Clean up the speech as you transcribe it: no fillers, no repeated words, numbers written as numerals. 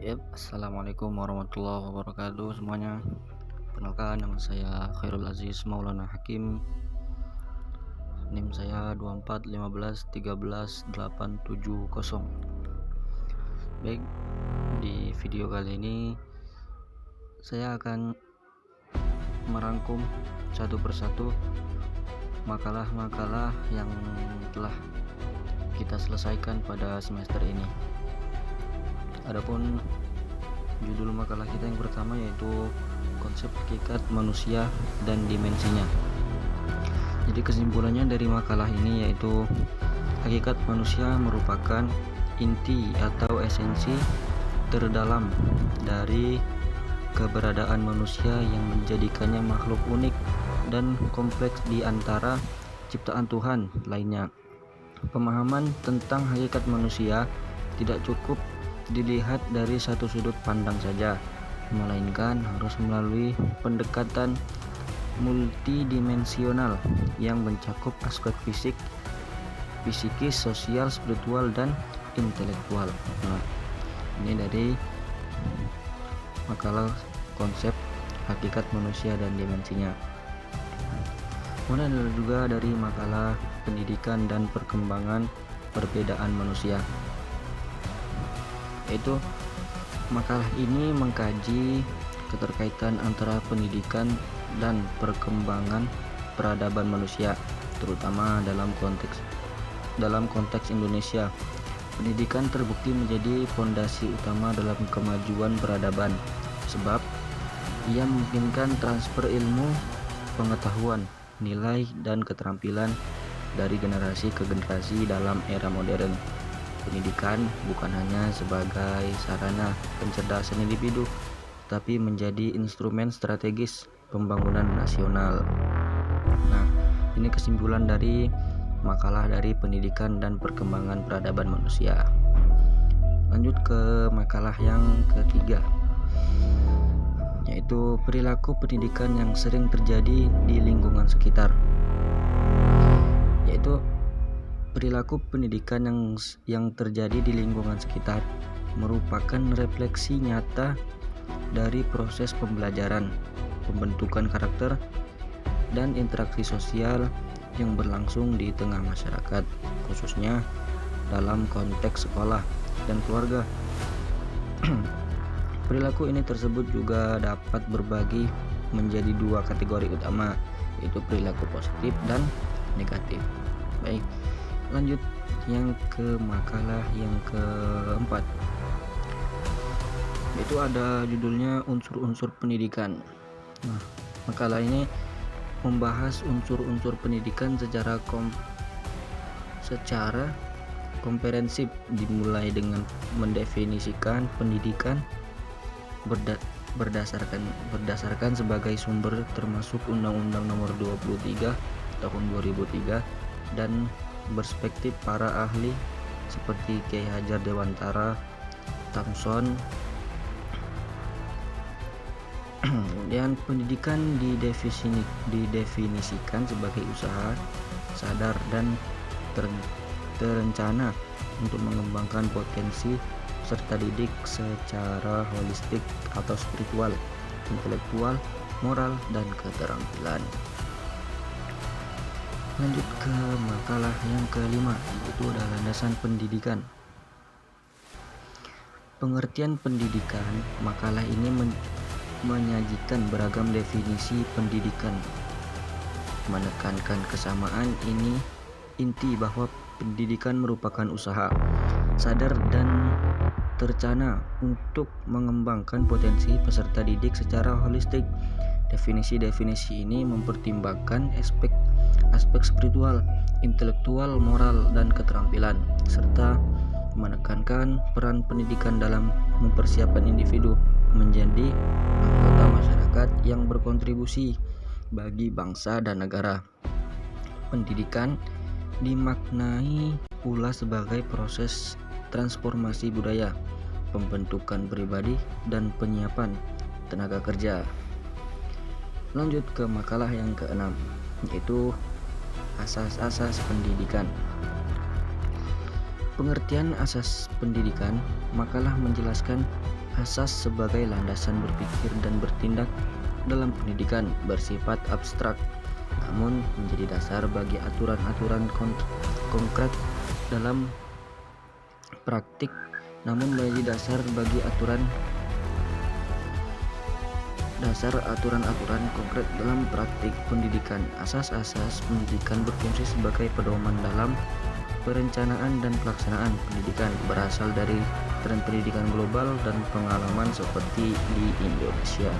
Assalamualaikum warahmatullahi wabarakatuh semuanya. Perkenalkan, nama saya Khairul Aziz Maulana Hakim. NIM saya 2415131870. Baik, di video kali ini saya akan merangkum satu persatu makalah-makalah yang telah kita selesaikan pada semester ini. Adapun judul makalah kita yang pertama yaitu konsep hakikat manusia dan dimensinya. Jadi kesimpulannya dari makalah ini yaitu hakikat manusia merupakan inti atau esensi terdalam dari keberadaan manusia yang menjadikannya makhluk unik dan kompleks di antara ciptaan Tuhan lainnya. Pemahaman tentang hakikat manusia tidak cukup dilihat dari satu sudut pandang saja, melainkan harus melalui pendekatan multidimensional yang mencakup aspek fisik, psikis, sosial, spiritual, dan intelektual. Nah, ini dari makalah konsep hakikat manusia dan dimensinya. Kemudian ada juga dari makalah pendidikan dan perkembangan perbedaan manusia. Yaitu makalah ini mengkaji keterkaitan antara pendidikan dan perkembangan peradaban manusia, terutama dalam konteks Indonesia. Pendidikan terbukti menjadi fondasi utama dalam kemajuan peradaban, sebab ia memungkinkan transfer ilmu, pengetahuan, nilai, dan keterampilan dari generasi ke generasi dalam era modern. Pendidikan bukan hanya sebagai sarana pencerdasan individu, tapi menjadi instrumen strategis pembangunan nasional. Nah, ini kesimpulan dari makalah dari pendidikan dan perkembangan peradaban manusia. Lanjut ke makalah yang ketiga, yaitu perilaku pendidikan yang sering terjadi di lingkungan sekitar. Yaitu perilaku pendidikan yang terjadi di lingkungan sekitar merupakan refleksi nyata dari proses pembelajaran, pembentukan karakter, dan interaksi sosial yang berlangsung di tengah masyarakat, khususnya dalam konteks sekolah dan keluarga. Perilaku ini tersebut juga dapat berbagi menjadi dua kategori utama, yaitu perilaku positif dan negatif. Baik, lanjut yang ke makalah yang keempat, itu ada judulnya unsur-unsur pendidikan. Nah, makalah ini membahas unsur-unsur pendidikan secara komprehensif, dimulai dengan mendefinisikan pendidikan berdasarkan sebagai sumber termasuk Undang-Undang Nomor 23 Tahun 2003 dan perspektif para ahli seperti Kiai Hajar Dewantara, Thompson. Kemudian pendidikan didefinisikan sebagai usaha sadar dan terencana untuk mengembangkan potensi peserta didik secara holistik atau spiritual, intelektual, moral, dan keterampilan. Lanjut ke makalah yang kelima, yaitu adalah landasan pendidikan. Pengertian pendidikan, makalah ini menyajikan beragam definisi pendidikan, menekankan kesamaan ini inti bahwa pendidikan merupakan usaha sadar dan terencana untuk mengembangkan potensi peserta didik secara holistik. Definisi-definisi ini mempertimbangkan aspek spiritual, intelektual, moral, dan keterampilan, serta menekankan peran pendidikan dalam mempersiapkan individu menjadi anggota masyarakat yang berkontribusi bagi bangsa dan negara. Pendidikan dimaknai pula sebagai proses transformasi budaya, pembentukan pribadi, dan penyiapan tenaga kerja. Lanjut ke makalah yang keenam, yaitu asas-asas pendidikan. Pengertian asas pendidikan, makalah menjelaskan Asas sebagai landasan berpikir dan bertindak dalam pendidikan bersifat abstrak, namun menjadi dasar bagi aturan-aturan konkret dalam praktik, aturan-aturan konkret dalam praktik pendidikan. Asas-asas pendidikan berfungsi sebagai pedoman dalam perencanaan dan pelaksanaan pendidikan, berasal dari tren pendidikan global dan pengalaman seperti di Indonesia.